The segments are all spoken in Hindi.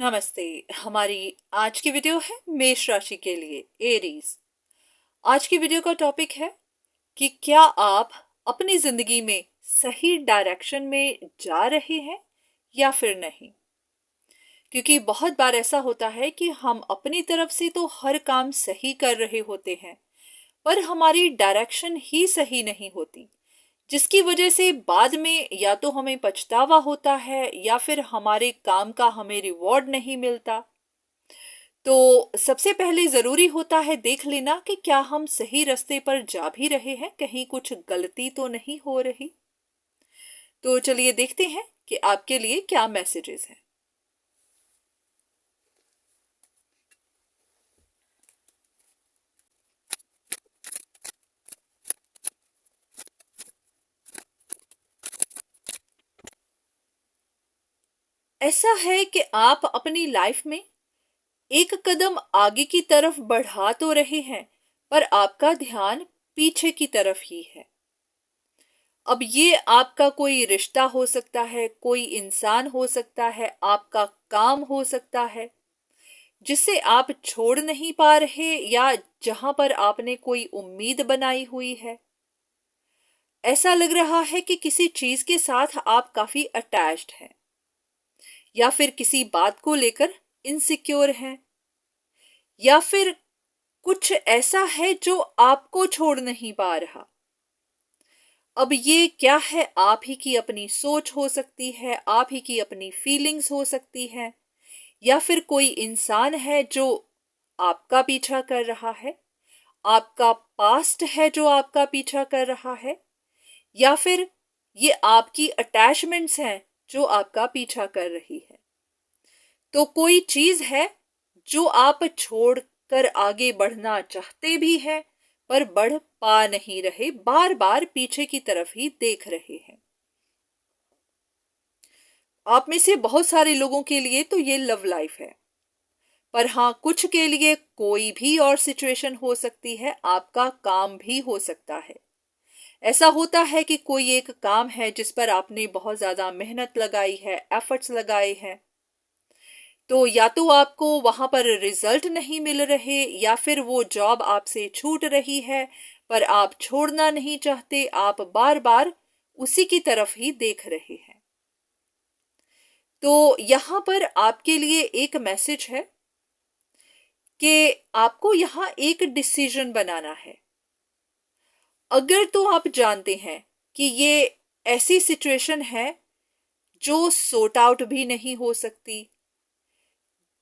नमस्ते। हमारी आज की वीडियो है मेष राशि के लिए, एरीज। आज की वीडियो का टॉपिक है कि क्या आप अपनी जिंदगी में सही डायरेक्शन में जा रहे हैं या फिर नहीं। क्योंकि बहुत बार ऐसा होता है कि हम अपनी तरफ से तो हर काम सही कर रहे होते हैं, पर हमारी डायरेक्शन ही सही नहीं होती, जिसकी वजह से बाद में या तो हमें पछतावा होता है या फिर हमारे काम का हमें रिवॉर्ड नहीं मिलता। तो सबसे पहले ज़रूरी होता है देख लेना कि क्या हम सही रास्ते पर जा भी रहे हैं, कहीं कुछ गलती तो नहीं हो रही। तो चलिए देखते हैं कि आपके लिए क्या मैसेजेस हैं। ऐसा है कि आप अपनी लाइफ में एक कदम आगे की तरफ बढ़ा तो रहे हैं, पर आपका ध्यान पीछे की तरफ ही है। अब ये आपका कोई रिश्ता हो सकता है, कोई इंसान हो सकता है, आपका काम हो सकता है जिसे आप छोड़ नहीं पा रहे, या जहां पर आपने कोई उम्मीद बनाई हुई है। ऐसा लग रहा है कि किसी चीज के साथ आप काफी अटैच्ड हैं, या फिर किसी बात को लेकर इनसिक्योर हैं, या फिर कुछ ऐसा है जो आपको छोड़ नहीं पा रहा। अब ये क्या है, आप ही की अपनी सोच हो सकती है, आप ही की अपनी फीलिंग्स हो सकती है, या फिर कोई इंसान है जो आपका पीछा कर रहा है, आपका पास्ट है जो आपका पीछा कर रहा है, या फिर ये आपकी अटैचमेंट्स हैं जो आपका पीछा कर रही है। तो कोई चीज है जो आप छोड़कर आगे बढ़ना चाहते भी हैं, पर बढ़ पा नहीं रहे, बार बार पीछे की तरफ ही देख रहे हैं। आप में से बहुत सारे लोगों के लिए तो ये लव लाइफ है, पर हाँ, कुछ के लिए कोई भी और सिचुएशन हो सकती है, आपका काम भी हो सकता है। ऐसा होता है कि कोई एक काम है जिस पर आपने बहुत ज्यादा मेहनत लगाई है, एफर्ट्स लगाए हैं, तो या तो आपको वहां पर रिजल्ट नहीं मिल रहे, या फिर वो जॉब आपसे छूट रही है, पर आप छोड़ना नहीं चाहते, आप बार बार उसी की तरफ ही देख रहे हैं। तो यहां पर आपके लिए एक मैसेज है कि आपको यहां एक डिसीजन बनाना है। अगर तो आप जानते हैं कि ये ऐसी सिचुएशन है जो सॉर्ट आउट भी नहीं हो सकती,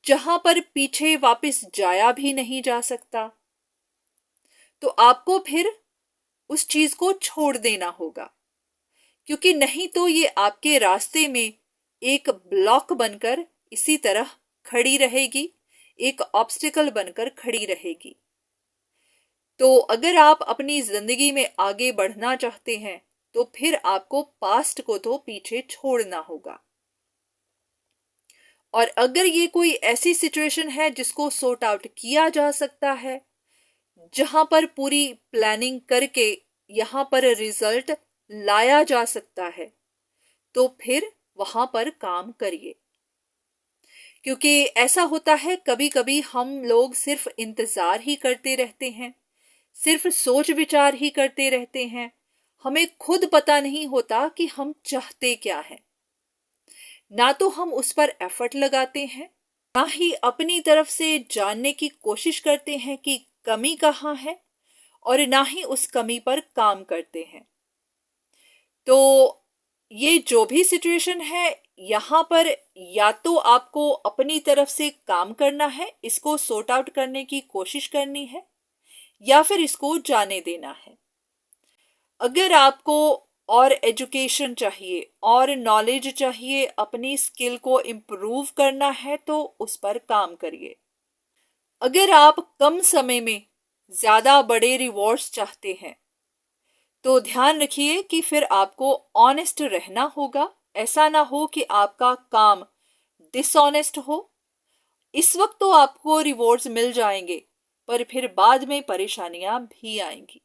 जहां पर पीछे वापस जाया भी नहीं जा सकता, तो आपको फिर उस चीज को छोड़ देना होगा। क्योंकि नहीं तो ये आपके रास्ते में एक ब्लॉक बनकर इसी तरह खड़ी रहेगी, एक ऑब्स्टिकल बनकर खड़ी रहेगी। तो अगर आप अपनी जिंदगी में आगे बढ़ना चाहते हैं, तो फिर आपको पास्ट को तो पीछे छोड़ना होगा। और अगर ये कोई ऐसी सिचुएशन है जिसको सॉर्ट आउट किया जा सकता है, जहां पर पूरी प्लानिंग करके यहां पर रिजल्ट लाया जा सकता है, तो फिर वहां पर काम करिए। क्योंकि ऐसा होता है, कभी कभी हम लोग सिर्फ इंतजार ही करते रहते हैं, सिर्फ सोच विचार ही करते रहते हैं। हमें खुद पता नहीं होता कि हम चाहते क्या हैं। ना तो हम उस पर एफर्ट लगाते हैं, ना ही अपनी तरफ से जानने की कोशिश करते हैं कि कमी कहाँ है, और ना ही उस कमी पर काम करते हैं। तो ये जो भी सिचुएशन है, यहाँ पर या तो आपको अपनी तरफ से काम करना है, इसको सॉर्ट आउट करने की कोशिश करनी है, या फिर इसको जाने देना है। अगर आपको और एजुकेशन चाहिए और नॉलेज चाहिए, अपनी स्किल को इम्प्रूव करना है, तो उस पर काम करिए। अगर आप कम समय में ज्यादा बड़े रिवॉर्ड्स चाहते हैं, तो ध्यान रखिए कि फिर आपको ऑनेस्ट रहना होगा। ऐसा ना हो कि आपका काम डिसऑनेस्ट हो। इस वक्त तो आपको रिवॉर्ड्स मिल जाएंगे, पर फिर बाद में परेशानियां भी आएंगी।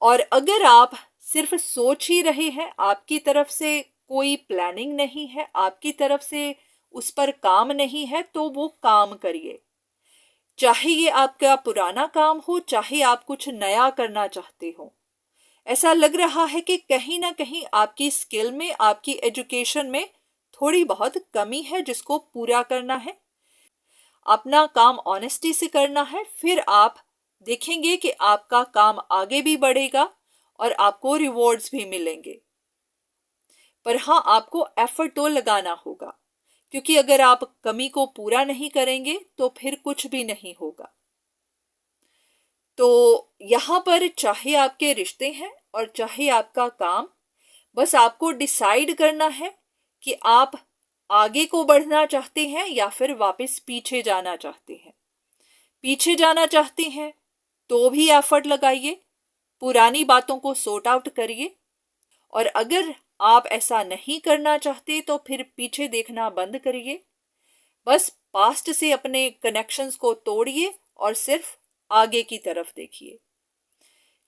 और अगर आप सिर्फ सोच ही रहे हैं, आपकी तरफ से कोई प्लानिंग नहीं है, आपकी तरफ से उस पर काम नहीं है तो वो काम करिए। चाहे ये आपका पुराना काम हो, चाहे आप कुछ नया करना चाहते हो। ऐसा लग रहा है कि कहीं ना कहीं आपकी स्किल में, आपकी एजुकेशन में थोड़ी बहुत कमी है जिसको पूरा करना है। अपना काम ऑनेस्टी से करना है, फिर आप देखेंगे कि आपका काम आगे भी बढ़ेगा और आपको रिवॉर्ड्स भी मिलेंगे। पर हाँ, आपको एफर्ट तो लगाना होगा, क्योंकि अगर आप कमी को पूरा नहीं करेंगे तो फिर कुछ भी नहीं होगा। तो यहाँ पर चाहे आपके रिश्ते हैं और चाहे आपका काम, बस आपको डिसाइड करना है कि आप आगे को बढ़ना चाहते हैं या फिर वापस पीछे जाना चाहते हैं। पीछे जाना चाहते हैं तो भी एफर्ट लगाइए, पुरानी बातों को सॉर्ट आउट करिए। और अगर आप ऐसा नहीं करना चाहते तो फिर पीछे देखना बंद करिए। बस पास्ट से अपने कनेक्शंस को तोड़िए और सिर्फ आगे की तरफ देखिए,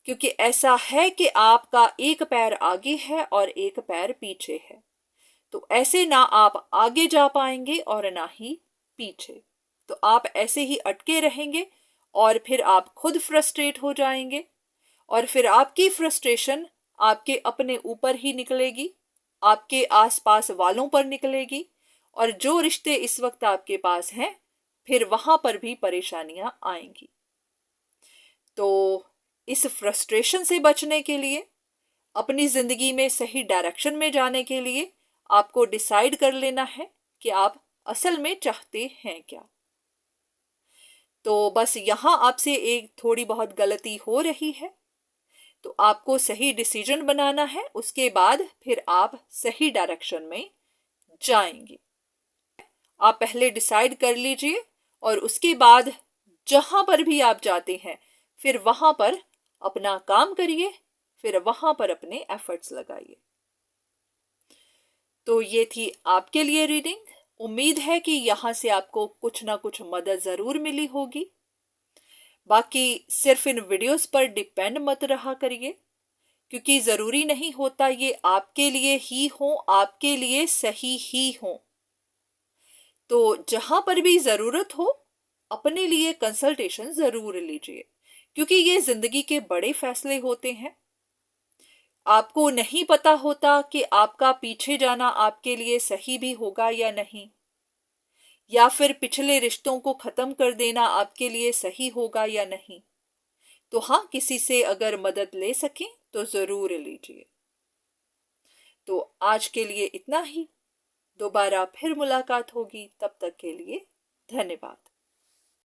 क्योंकि ऐसा है कि आपका एक पैर आगे है और एक पैर पीछे है। तो ऐसे ना आप आगे जा पाएंगे और ना ही पीछे। तो आप ऐसे ही अटके रहेंगे और फिर आप खुद फ्रस्ट्रेट हो जाएंगे और फिर आपकी फ्रस्ट्रेशन आपके अपने ऊपर ही निकलेगी, आपके आसपास वालों पर निकलेगी, और जो रिश्ते इस वक्त आपके पास हैं फिर वहां पर भी परेशानियां आएंगी। तो इस फ्रस्ट्रेशन से बचने के लिए, अपनी जिंदगी में सही डायरेक्शन में जाने के लिए आपको डिसाइड कर लेना है कि आप असल में चाहते हैं क्या। तो बस यहां आपसे एक थोड़ी बहुत गलती हो रही है, तो आपको सही डिसीजन बनाना है, उसके बाद फिर आप सही डायरेक्शन में जाएंगे। आप पहले डिसाइड कर लीजिए और उसके बाद जहां पर भी आप जाते हैं फिर वहां पर अपना काम करिए, फिर वहां पर अपने एफर्ट्स लगाइए। तो ये थी आपके लिए रीडिंग। उम्मीद है कि यहां से आपको कुछ ना कुछ मदद जरूर मिली होगी। बाकी सिर्फ इन वीडियोस पर डिपेंड मत रहा करिए, क्योंकि जरूरी नहीं होता ये आपके लिए ही हो, आपके लिए सही ही हो। तो जहां पर भी जरूरत हो अपने लिए कंसल्टेशन जरूर लीजिए, क्योंकि ये जिंदगी के बड़े फैसले होते हैं। आपको नहीं पता होता कि आपका पीछे जाना आपके लिए सही भी होगा या नहीं, या फिर पिछले रिश्तों को खत्म कर देना आपके लिए सही होगा या नहीं। तो हाँ, किसी से अगर मदद ले सकें तो जरूर लीजिए। तो आज के लिए इतना ही, दोबारा फिर मुलाकात होगी, तब तक के लिए धन्यवाद।